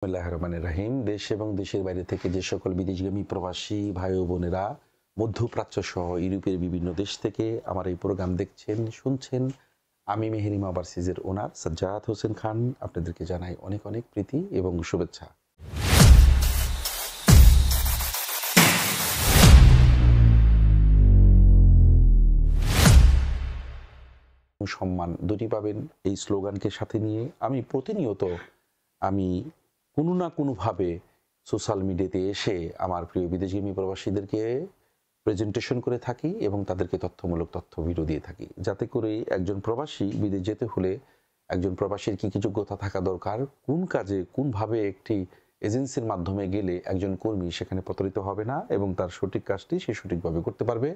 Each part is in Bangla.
রহিম। দেশ এবং দেশের বাইরে থেকে যে সকল বিদেশগামী প্রবাসী ভাই ও বোনেরা মধ্যপ্রাচ্য সহ ইউরোপের বিভিন্ন দেশ থেকে আমার এই প্রোগ্রাম দেখছেন, শুনছেন, আমি মেহেরিমা ওভারসিজের ওনার সাজ্জাদ হোসেন খান আপনাদেরকে জানাই অনেক অনেক প্রীতি এবং শুভেচ্ছা। সম্মান দুটি পাবেন এই স্লোগানকে সাথে নিয়ে আমি প্রতিনিয়ত কোনো না কোনোভাবে সোশ্যাল মিডিয়াতে এসে আমার প্রিয় বিদেশগামী প্রবাসীদেরকে প্রেজেন্টেশন করে থাকি এবং তাদেরকে তথ্যমূলক তথ্য ভিডিও দিয়ে থাকি, যাতে করে একজন প্রবাসী বিদেশ যেতে হলে একজন প্রবাসীর কী কী যোগ্যতা থাকা দরকার, কোন কাজে কোনভাবে একটি এজেন্সির মাধ্যমে গেলে একজন কর্মী সেখানে প্রতারিত হবে না এবং তার সঠিক কাজটি সে সঠিকভাবে করতে পারবে।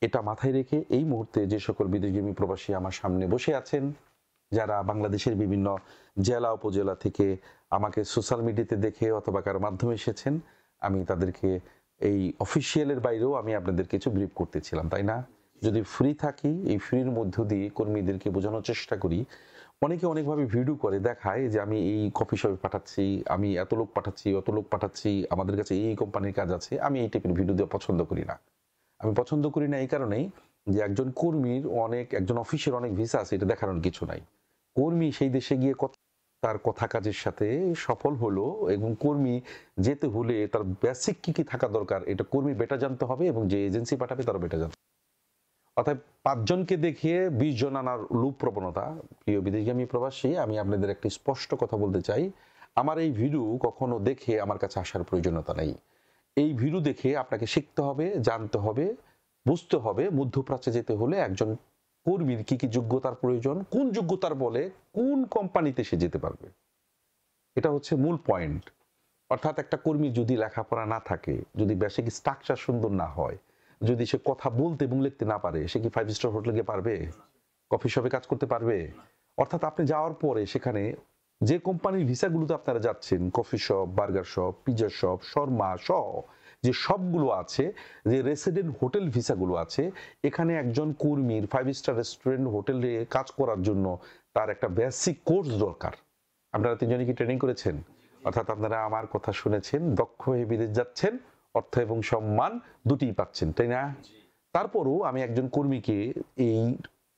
এটা মাথায় রেখে এই মুহূর্তে যে সকল বিদেশগামী প্রবাসী আমার সামনে বসে আছেন, যারা বাংলাদেশের বিভিন্ন জেলা উপজেলা থেকে আমাকে সোশ্যাল মিডিয়াতে দেখে অথবা কারো মাধ্যমে এসেছেন, আমি তাদেরকে এই অফিসিয়ালের বাইরেও আমি আপনাদের কিছু ব্রিফ করতেছিলাম, তাই না? যদি ফ্রি থাকি, এই ফ্রির মধ্য দিয়ে কর্মীদেরকে বোঝানোর চেষ্টা করি। অনেকে অনেকভাবে ভিডিও করে দেখায় যে আমি এই কফি শপে পাঠাচ্ছি, আমি এত লোক পাঠাচ্ছি, অত লোক পাঠাচ্ছি, আমাদের কাছে এই কোম্পানির কাজ আছে। আমি এই টাইপের ভিডিও দেওয়া পছন্দ করি না। আমি পছন্দ করি না এই কারণেই যে একজন কর্মীর একজন অফিসের অনেক ভিসা আছে, এটা দেখানোর কিছু নাই। কর্মী সেই দেশে গিয়ে তার কথা কাজের সাথে সফল হলো এবং কর্মী যেতে হলে তার বেসিক কি কি থাকা দরকার এটা কর্মী বেটা জানতে হবে এবং যে এজেন্সি পাঠাবে তারা বেটা জানতে হবে। অর্থাৎ 5 জনকে দেখিয়ে 20 জন আনার লোভ প্রবণতা। প্রিয় বিদেশগামী প্রবাসী, আমি আপনাদের একটি স্পষ্ট কথা বলতে চাই, আমার এই ভিডিও কখনো দেখে আমার কাছে আসার প্রয়োজনীয়তা নেই। এই ভিডিও দেখে আপনাকে শিখতে হবে, জানতে হবে, বুঝতে হবে মধ্যপ্রাচ্যে যেতে হলে একজন কর্মীর কি কি যোগ্যতার প্রয়োজন, কোন যোগ্যতার বলে কোন কোম্পানিতে সে যেতে পারবে। এটা হচ্ছে মূল পয়েন্ট। অর্থাৎ একটা কর্মী যদি লেখাপড়া না থাকে, যদি বেসিক স্ট্রাকচার সুন্দর না হয়, যদি সে কথা বলতে এবং লিখতে না পারে, সে কি 5 স্টার হোটেলে গিয়ে পারবে? কফি শপে কাজ করতে পারবে? অর্থাৎ আপনি যাওয়ার পরে সেখানে যে কোম্পানির ভিসাগুলোতে আপনারা যাচ্ছেন, coffee shop, burger shop, pizza shop, Sharma সহ যে সবগুলো আছে, যে রেসিডেন্ট হোটেল ভিসাগুলো আছে, এখানে একজন কর্মীর 5 স্টার রেস্টুরেন্ট হোটেলে কাজ করার জন্য তার একটা বেসিক কোর্স দরকার। আপনারা 3 জনই কি ট্রেনিং করেছেন? অর্থাৎ আপনারা আমার কথা শুনেছেন, দক্ষ হয়ে বিদেশ যাচ্ছেন, অর্থ এবং সম্মান দুটিই পাচ্ছেন, তাই না? তারপরও আমি একজন কর্মীকে এই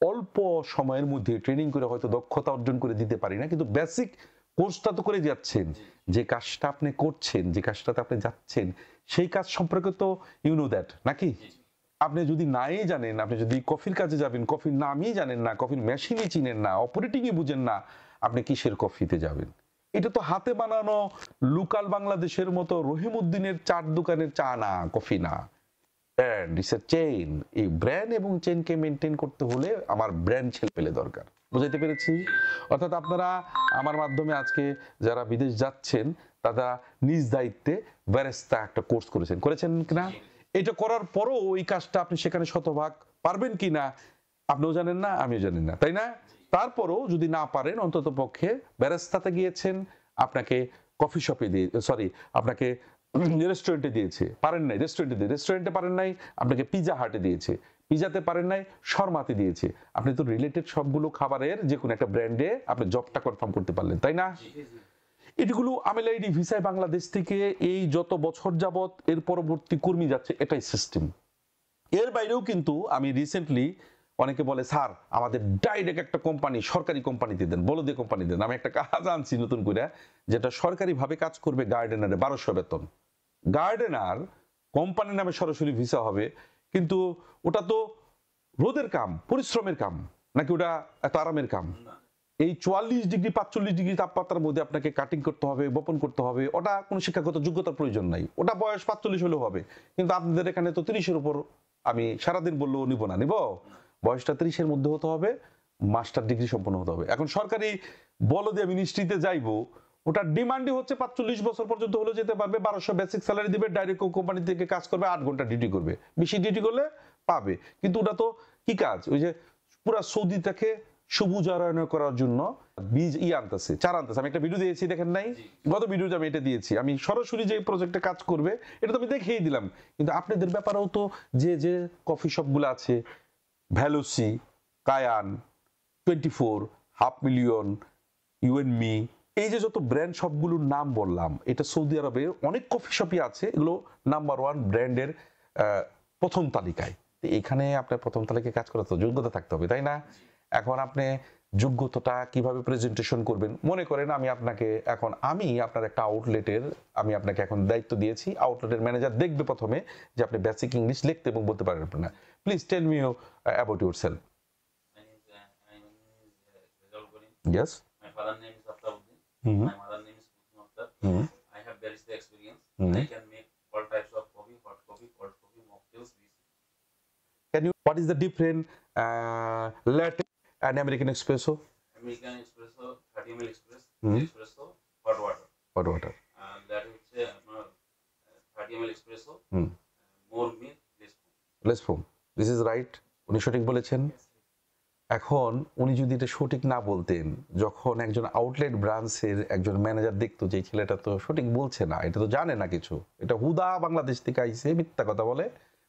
অল্প সময়ের মধ্যে ট্রেনিং করে হয়তো দক্ষতা অর্জন করে দিতে পারি না, কিন্তু বেসিক কোর্সটা তো করে যাচ্ছেন। যে কাজটা আপনি করছেন, যে কাজটাতে আপনি যাচ্ছেন, সেই কাজ সম্পর্কে তো ইউ নো দ্যাট, নাকি? আপনি যদি নাই জানেন, আপনি যদি কফির কাজে যাবেন, কফির নামই জানেন না, কফির মেশিনই চিনেন না, অপারেটিংই বুঝেন না, আপনি কিসের কফিতে যাবেন? এটা তো হাতে বানানো লোকাল বাংলাদেশের মতো রহিমউদ্দিনের চার দোকানের চা না, কফি না। ব্র্যান্ড ইস এ চেইন। এই ব্র্যান্ড এবং চেইনকে মেনটেন করতে হলে আমার ব্র্যান্ড ছেলে পেলে দরকার। বুঝাইতে পেরেছি? অর্থাৎ আপনারা আমার মাধ্যমে আজকে যারা বিদেশ যাচ্ছেন, তারা নিজ দায়িত্বে ব্যারিস্টা একটা কোর্স করেছেন কিনা? এটা করার পরও ওই কাজটা আপনি সেখানে শতভাগ পারবেন কিনা আপনিও জানেন না, আমিও জানি না, তাই না? তারপরও যদি না পারেন, অন্তত পক্ষে ব্যারিস্টাতে গিয়েছেন, আপনাকে কফি শপে দিয়ে, সরি, আপনাকে রেস্টুরেন্টে দিয়েছে, পারেন নাই রেস্টুরেন্টে পারেন নাই, আপনাকে পিজা হাটে দিয়েছে, পিজাতে পারেন নাই, শর্মাতে দিয়েছে। আপনি তো রিলেটেড সবগুলো খাবারের যে কোনো একটা ব্র্যান্ডে আপনি জবটা কনফার্ম করতে পারলেন, তাই না? এগুলো আমেলাইডি ভিসায় বাংলাদেশ থেকে এই যত বছর যাবত এর পরবর্তী কর্মী যাচ্ছে, এটাই সিস্টেম। এর বাইরেও কিন্তু আমি রিসেন্টলি, অনেকে বলে স্যার আমাদের ডাইরেক্ট একটা কোম্পানি, সরকারি কোম্পানিতে দেন, বলো দিয়ে কোম্পানি দেন। আমি একটা কাজ আনছি নতুন করে, যেটা সরকারিভাবে কাজ করবে, গার্ডেনারে 1200 বেতন। গার্ডেনার কোম্পানির নামে সরাসরি ভিসা হবে, কিন্তু ওটা তো রোদের কাম, পরিশ্রমের কাম, নাকি ওটা এত আরামের কাম? এই 44 ডিগ্রি 45 ডিগ্রি তাপমাত্রার মধ্যে আপনাকে কাটিং করতে হবে, বপন করতে হবে, ওটা কোনো শিক্ষাগত যোগ্যতার প্রয়োজন নাই। ওটা বয়স 45 হলেও হবে। কিন্তু আপনাদের এখানে তো 30-এর উপর, আমি সারাদিন বললেও নিব না, নিব বয়সটা 30-এর মধ্যে হতে হবে, মাস্টার ডিগ্রি সম্পন্ন হতে হবে। এখন সরকারি বলো দিয়ে মিনিস্ট্রিতে যাইবো, ওটার ডিমান্ডই হচ্ছে 45 বছর পর্যন্ত হলে যেতে পারবে, 1200 বেসিক স্যালারি দিবে, ডাইরেক্ট কোম্পানি থেকে কাজ করবে, 8 ঘন্টা ডিউটি করবে, বেশি ডিউটি করলে পাবে। কিন্তু ওটা তো কি কাজ? ওই যে পুরা সৌদি থেকে সবুজায়ন করার জন্য বীজ আনতেছে, চারা আনতেছে। আমি একটা ভিডিও দিয়েছি, দেখেন নাই? গত ভিডিওতে আমি এটা দিয়েছি। আমি সরাসরি যে প্রজেক্টে কাজ করবে এটা তো আমি দেখিয়ে দিলাম। কিন্তু আপনাদের ব্যাপারেও তো যে কফি শপগুলো আছে, ভ্যালোসি, কায়ান, 24, half million, you and me, এই যে যত ব্র্যান্ড সবগুলোর নাম বললাম, এটা সৌদি আরবে অনেক কফি শপই আছে, এগুলো নাম্বার 1 ব্র্যান্ডের প্রথম তালিকায়। এখানে আপনার প্রথম তালিকায় কাজ করার তো যোগ্যতা থাকতে হবে, তাই না? এখন আপনি যোগ্যতাটা কিভাবে প্রেজেন্টেশন করবেন, মনে করেন আমি আপনার একটা আউটলেটের আমি আপনাকে এখন দায়িত্ব দিয়েছি, আউটলেটের ম্যানেজার দেখবে প্রথমে যে আপনি বেসিক ইংলিশ লিখতে এবং বলতে পারেন না। Please tell me about yourself. Yes. My father name is Aftabuddin. Mhm. My mother name is Kusum Akhtar. Mhm. I have barista experience. Mhm. I can make all types of coffee, hot coffee, cold coffee, mocktails, What is the different latte and American espresso? American espresso, 30 ml express, Mhm. espresso, hot water. Hot water. And that is 30 ml espresso, hmm, more milk, less foam. Less foam. This is right, উনি সঠিক বলেছেন। এখন উনি যদি এটা সঠিক না বলতেন, যখন একজন আউটলেট ব্রাঞ্চের একজন ম্যানেজার দেখতো যে এই ছেলেটা তো সঠিক বলছে না, এটা তো জানে না কিছু, এটা হুদা বাংলাদেশ থেকে আইছে, মিথ্যা কথা বলে,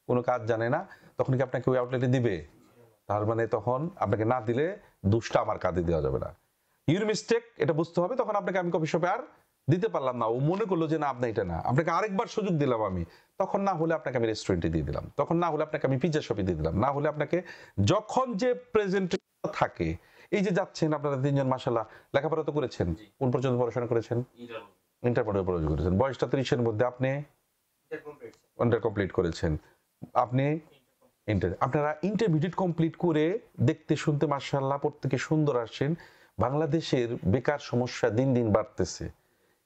কোনো কাজ জানে না, তখন কি আপনাকে ওই আউটলেটে দিবে? তার মানে তখন আপনাকে না দিলে দুষ্টা আমার কাঁধে দেওয়া যাবে না। ইউর মিস্টেক, এটা বুঝতে হবে। তখন আপনাকে আমি কফি শপে আর দিতে পারলাম না, ও মনে করলো যে না আপনি এটা না, আপনাকে আরেকবার সুযোগ দিলাম আমি, তখন না হলে আপনাকে আমি রেস্টুরেন্টে দিয়ে দিলাম, তখন না হলে আপনাকে আমি পিজ্জা শপে দিয়ে দিলাম, না হলে আপনাকে যখন যে প্রেজেন্টেশন থাকে, এই যে যাচ্ছেন আপনারা তিনজন মাশাআল্লাহ লেখাপড়া তো করেছেন, কোন পর্যন্ত পড়াশোনা করেছেন? ইন্টার পর্যন্ত পড়াশোনা করেছেন। বয়সটা 30-এর মধ্যে, আপনি ইন্টার কমপ্লিট করেছেন, আপনি আপনারা ইন্টারমিডিয়েট কমপ্লিট করে দেখতে শুনতে মাশাআল্লাহ প্রত্যেকে সুন্দর আসছেন। বাংলাদেশের বেকার সমস্যা দিন দিন বাড়তেছে।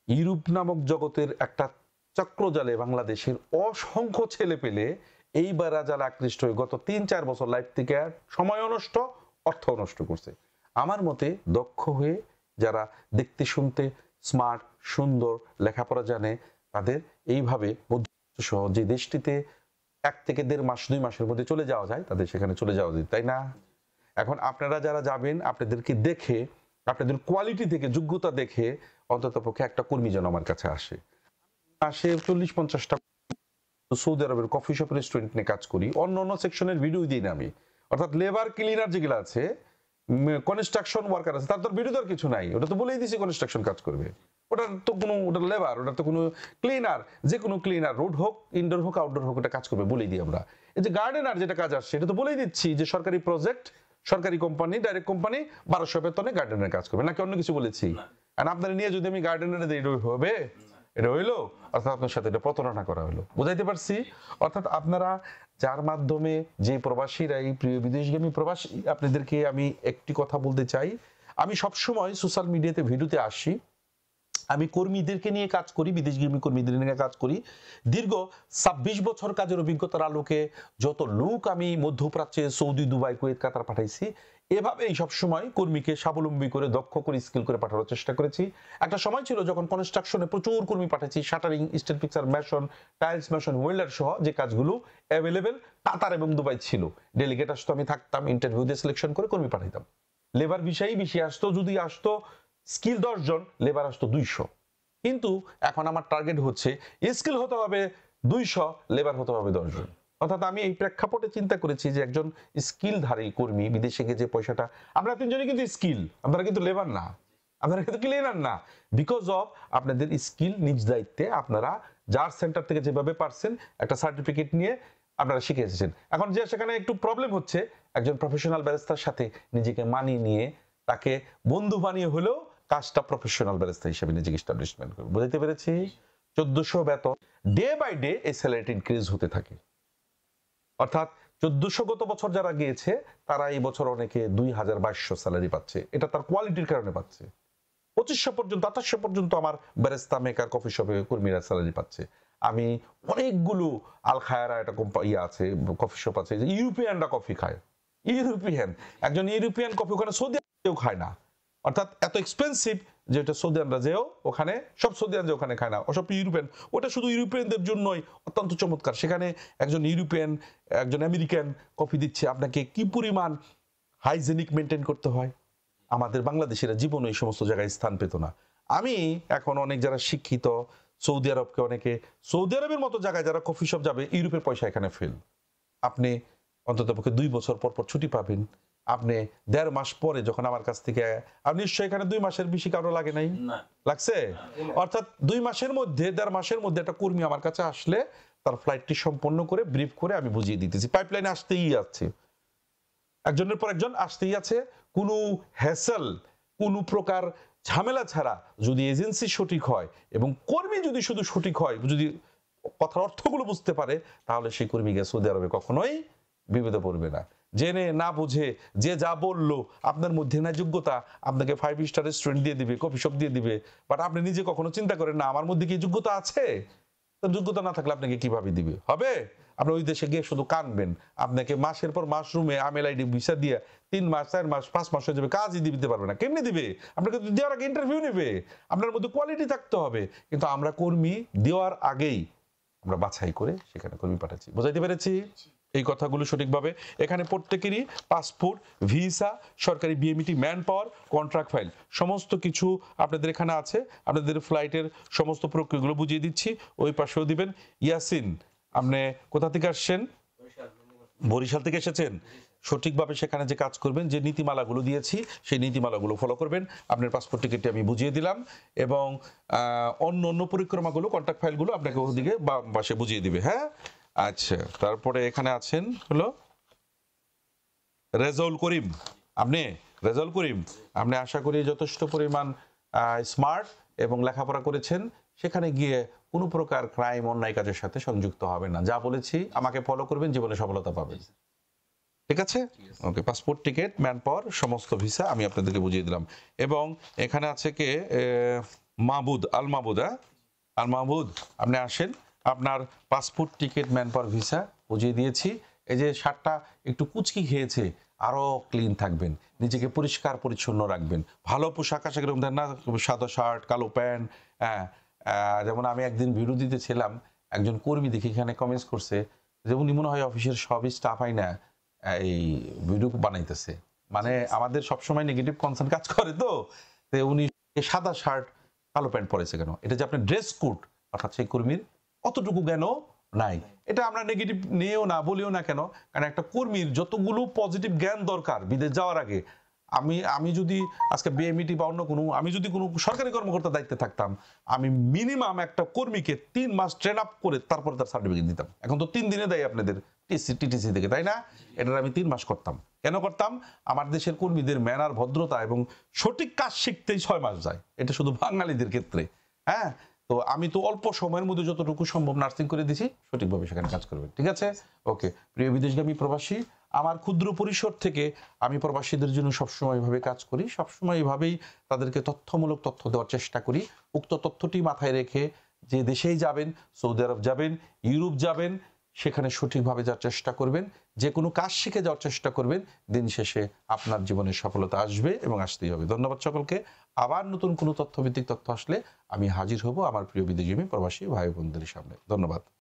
ইউরোপ নামক জগতের একটা চক্রজালে বাংলাদেশের অসংখ্য ছেলে পেলে এইবার যারা আকৃষ্ট হয়ে গত 3-4 বছর লাইফ থেকে সময় নষ্ট, অর্থ নষ্ট করছে। আমার মতে দক্ষ হয়ে যারা দেখতে শুনতে স্মার্ট, সুন্দর, লেখাপড়া জানে, তাদের এইভাবে সহ যে দেশটিতে 1 থেকে 1.5 মাস 2 মাসের মধ্যে চলে যাওয়া যায়, তাদের সেখানে চলে যাওয়া যায়, তাই না? এখন আপনারা যারা যাবেন, আপনাদেরকে দেখে, আপনাদের কোয়ালিটি থেকে, যোগ্যতা দেখে অন্ততপক্ষে একটা কর্মী যেন আমার কাছে আসে। 40-50টা সৌদি আরবের কফি শপ, রেস্টুরেন্ট নিয়ে কাজ করি, অন্য সেকশনের ভিডিও দিই না আমি। অর্থাৎ লেবার ক্লিনার যেগুলো আছে, কনস্ট্রাকশন ওয়ার্কার আছে, তার তো ভিডিও দেওয়ার কিছু নাই, ওটা তো বলেই দিছি কনস্ট্রাকশন কাজ করবে, ওটা লেবার, ওটা তো কোনো ক্লিনার, যে কোনো ক্লিনার, রোড হোক, ইনডোর হোক, আউটডোর হোক, ওটা কাজ করবে, বলেই দিই আমরা। এই যে গার্ডেনার যেটা কাজ আসছে, এটা তো বলেই দিচ্ছি যে সরকারি প্রজেক্ট, সরকারি কোম্পানি, ডাইরেক্ট কোম্পানি, 1200 বেতনে গার্ডেনার কাজ করবে, নাকি অন্য কিছু বলেছি? আর আপনারা নিয়ে যদি আমি গার্ডেনারে দিই, এটা হবে? এটা হইলো? অর্থাৎ আপনার সাথে এটা প্রতারণা করা হলো। বুঝাইতে পারছি? অর্থাৎ আপনারা যার মাধ্যমে, যে প্রবাসীরা, এই প্রিয় বিদেশগামী প্রবাসী, আপনাদেরকে আমি একটি কথা বলতে চাই, আমি সবসময় সোশ্যাল মিডিয়াতে ভিডিওতে আসি, আমি কর্মীদেরকে নিয়ে কাজ করি, বিদেশগামী কর্মীদের নিয়ে কাজ করি, দীর্ঘ 26 বছর কাজের অভিজ্ঞতার আলোকে যত লোক আমি মধ্যপ্রাচ্যে, সৌদি, দুবাই, কুয়েত, কাতার পাঠাইছি, এভাবেই সবসময় কর্মীকে স্বাবলম্বী করে, দক্ষ করে, স্কিল করে পাঠানোর চেষ্টা করেছি। একটা সময় ছিল যখন কনস্ট্রাকশনে প্রচুর কর্মী পাঠাচ্ছি, shuttering, still fixer, mason, tiles mason, welder সহ যে কাজগুলো অ্যাভেলেবেল কাতার এবং দুবাই ছিল। ডেলিগেট আসতো, আমি থাকতাম, ইন্টারভিউ দিয়ে সিলেকশন করে কর্মী পাঠাইতাম। লেবার বিষয়ই বেশি আসতো, যদি আসতো স্কিল 10 জন, লেবার আসতো 200। কিন্তু এখন আমার টার্গেট হচ্ছে স্কিল হতে হবে 200, লেবার হতে হবে 10 জন। অর্থাৎ আমি এই প্রেক্ষাপটে চিন্তা করেছি যে একজন স্কিলধারী কর্মী বিদেশে গিয়ে যে পয়সাটা, আমরা তিনজনই কিন্তু স্কিল, আপনারা কিন্তু লেবার না, আপনারা কিন্তু ক্লিনার না, বিকজ অফ আপনাদের স্কিল, নিজ দায়িত্বে আপনারা যার সেন্টার থেকে যেভাবে পারছেন একটা সার্টিফিকেট নিয়ে আপনারা শিখে এসেছেন। এখন যে সেখানে একটু প্রবলেম হচ্ছে, একজন প্রফেশনাল ব্যারিস্টার সাথে নিজেকে মানিয়ে নিয়ে, তাকে বন্ধু বানিয়ে হলেও কাজটা প্রফেশনাল ব্যারিস্টার হিসেবে নিজেকে এস্টাবলিশমেন্ট করবে। বুঝতে পেরেছি? 1400 বেতন, ডে বাই ডে এই স্যালারি ইনক্রিজ হতে থাকে। অর্থাৎ 1400 গত বছর যারা গিয়েছে, তারা এই বছর অনেকে 2200 স্যালারি পাচ্ছে, এটা তার কোয়ালিটির কারণে পাচ্ছে। 2500 পর্যন্ত, 2800 পর্যন্ত আমার ব্যারিস্টা মেকার কফি শপে কর্মীরা স্যালারি পাচ্ছে। আমি অনেকগুলো, আল খায়রা একটা কোম্পানি আছে, কফি শপ আছে, ইউরোপিয়ানরা কফি খায়, ইউরোপিয়ান, একজন ইউরোপিয়ান কফি ওখানে সৌদি কেউ খায় না, অর্থাৎ এত এক্সপেন্সিভ যে এটা সৌদিয়ানরা যেও ওখানে, সব সৌদিয়ান যে ওখানে খায় না, ওসব ইউরোপিয়ান, ওটা শুধু ইউরোপিয়ানদের জন্যই অত্যন্ত চমৎকার। সেখানে একজন ইউরোপিয়ান, একজন আমেরিকান কফি দিচ্ছে, আপনাকে কি পরিমাণ হাইজেনিক মেনটেন করতে হয়, আমাদের বাংলাদেশিরা জীবন এই সমস্ত জায়গায় স্থান পেত না। আমি এখন অনেক যারা শিক্ষিত, সৌদি আরবকে অনেকে, সৌদি আরবের মতো জায়গায় যারা কফি শপ যাবে, ইউরোপের পয়সা এখানে ফেল। আপনি অন্ততপক্ষে 2 বছর পর পর ছুটি পাবেন, আপনি 1.5 মাস পরে যখন আমার কাছ থেকে, আপনি নিশ্চয়ই এখানে 2 মাসের বেশি কারো লাগে নাই, না লাগছে? অর্থাৎ 2 মাসের মধ্যে 1.5 মাসের মধ্যে একটা কর্মী আমার কাছে আসলে তার ফ্লাইটটি সম্পন্ন করে ব্রিফ করে আমি বুঝিয়ে দিতেছি। পাইপলাইনে আসতেই আছে, একজনের পর একজন আসতেই আছে, কোনো হ্যাসেল, কোনো প্রকার ঝামেলা ছাড়া যদি এজেন্সি সঠিক হয় এবং কর্মী যদি শুধু সঠিক হয়, যদি কথার অর্থগুলো বুঝতে পারে, তাহলে সেই কর্মী গিয়ে সৌদি আরবে কখনোই বিপদে পড়বে না। জেনে না বুঝে যে যা বললো, আপনার মধ্যে না যোগ্যতা, আপনাকে 5 স্টার রেস্টুরেন্ট দিয়ে দিবে, কফি শপ দিয়ে দিবে, বাট আপনি নিজে কখনো চিন্তা করেন না আমার মধ্যে কি যোগ্যতা আছে? তো যোগ্যতা না থাকলে আপনাকে কিভাবে দিবে? হবে? আপনি ওই দেশে গিয়ে শুধু কানবেন, আপনাকে মাসের পর মাস রুমে আমেল আইডি ভিসা দিয়ে 3 মাস 4 মাস 5 মাস হয়ে যাবে, কাজই দিতে পারবে না। কেমনি দিবে? আপনাকে তো দেওয়ার আগে ইন্টারভিউ নেবে, আপনার মধ্যে কোয়ালিটি থাকতে হবে। কিন্তু আমরা কর্মী দেওয়ার আগেই আমরা বাছাই করে সেখানে কর্মী পাঠাচ্ছি। বুঝাইতে পেরেছি এই কথাগুলো সঠিকভাবে? এখানে প্রত্যেকেরই পাসপোর্ট, ভিসা, সরকারি BMET, man power, contract file সমস্ত কিছু আপনাদের এখানে আছে। আপনাদের ফ্লাইটের সমস্ত প্রক্রিয়াগুলো বুঝিয়ে দিচ্ছি, ওই পাশেও দিবেন। ইয়াসিন, আপনি কোথা থেকে আসছেন? বরিশাল থেকে এসেছেন। সঠিকভাবে সেখানে যে কাজ করবেন, যে নীতিমালাগুলো দিয়েছি সেই নীতিমালাগুলো ফলো করবেন। আপনার পাসপোর্ট টিকিটটি আমি বুঝিয়ে দিলাম এবং অন্য অন্য পরিক্রমাগুলো, কন্ট্যাক্ট ফাইলগুলো আপনাকে ওদিকে বাম পাশে বুঝিয়ে দিবে। হ্যাঁ, আচ্ছা। তারপরে এখানে আছেন হলো রেজাউল করিম। আপনি রেজাউল করিম, আপনি আশা করি যথেষ্ট পরিমাণ স্মার্ট এবং লেখাপড়া করেছেন। সেখানে গিয়ে কোনো প্রকার ক্রাইম, অন্যায় কাজের সাথে সংযুক্ত হবে না। যা বলেছি আমাকে ফলো করবেন, জীবনে সফলতা পাবেন। ঠিক আছে? ওকে, পাসপোর্ট, টিকিট, ম্যান পাওয়ার, সমস্ত ভিসা আমি আপনাদেরকে বুঝিয়ে দিলাম। এবং এখানে আছে কে, মাহবুদ, আল মাহবুদ। হ্যাঁ, আল মাহবুদ, আপনি আসেন। আপনার passport, ticket, man power, visa বুঝিয়ে দিয়েছি। এই যে শার্টটা একটু কুচকি খেয়েছে, আরো ক্লিন থাকবেন, নিজেকে পরিষ্কার পরিচ্ছন্ন রাখবেন। ভালো পোশাক আশাক এরকম দেন না, সাদা শার্ট, কালো প্যান্ট। হ্যাঁ, যেমন আমি একদিন ভিডিও দিতেছিলাম, একজন কর্মী দেখি এখানে কমেন্টস করছে যে উনি মনে হয় অফিসের সবই স্টাফ হয় না এই ভিডিও বানাইতেছে। মানে আমাদের সবসময় নেগেটিভ কনসার্ন কাজ করে, তো উনি সাদা শার্ট কালো প্যান্ট পরেছে কেন? এটা যে আপনার ড্রেস কোড, অর্থাৎ সেই কর্মীর অতটুকু জ্ঞানও নাই। এটা আমরা নেগেটিভ নিয়েও না, বলিও না কেন, কারণ একটা কর্মীর যতগুলো পজিটিভ জ্ঞান দরকার বিদেশ যাওয়ার আগে, আমি যদি আজকে বিএমইটি বা অন্য কোনো, আমি যদি কোনো সরকারি কর্মকর্তার দায়িত্বে থাকতাম, আমি মিনিমাম একটা কর্মীকে 3 মাস ট্রেন আপ করে তারপরে তার সার্টিফিকেট দিতাম। এখন তো 3 দিনে দেয় আপনাদের টিটিসি থেকে, তাই না? এটা আমি 3 মাস করতাম। কেন করতাম? আমার দেশের কর্মীদের ম্যানার, ভদ্রতা এবং সঠিক কাজ শিখতেই 6 মাস যায়। এটা শুধু বাঙালিদের ক্ষেত্রে। হ্যাঁ, তো আমি তো অল্প সময়ের মধ্যে যতটুকু সম্ভব নার্সিং করে দিছি, সঠিকভাবে সেখানে কাজ করবেন। ঠিক আছে? ওকে, প্রিয় বিদেশগামী প্রবাসী, আমার ক্ষুদ্র পরিসর থেকে আমি প্রবাসীদের জন্য সবসময় এভাবে কাজ করি, সবসময় এভাবেই তাদেরকে তথ্যমূলক তথ্য দেওয়ার চেষ্টা করি। উক্ত তথ্যটি মাথায় রেখে যে দেশেই যাবেন, সৌদি আরব যাবেন, ইউরোপ যাবেন, সেখানে সঠিকভাবে যাওয়ার চেষ্টা করবেন, যে কোনো কাজ শিখে যাওয়ার চেষ্টা করবেন। দিন শেষে আপনার জীবনে সফলতা আসবে এবং আসতেই হবে। ধন্যবাদ সকলকে। আবার নতুন কোনো তথ্যভিত্তিক তথ্য আসলে আমি হাজির হব আমার প্রিয় বিদেশগামী প্রবাসী ভাই বোনদের সামনে। ধন্যবাদ।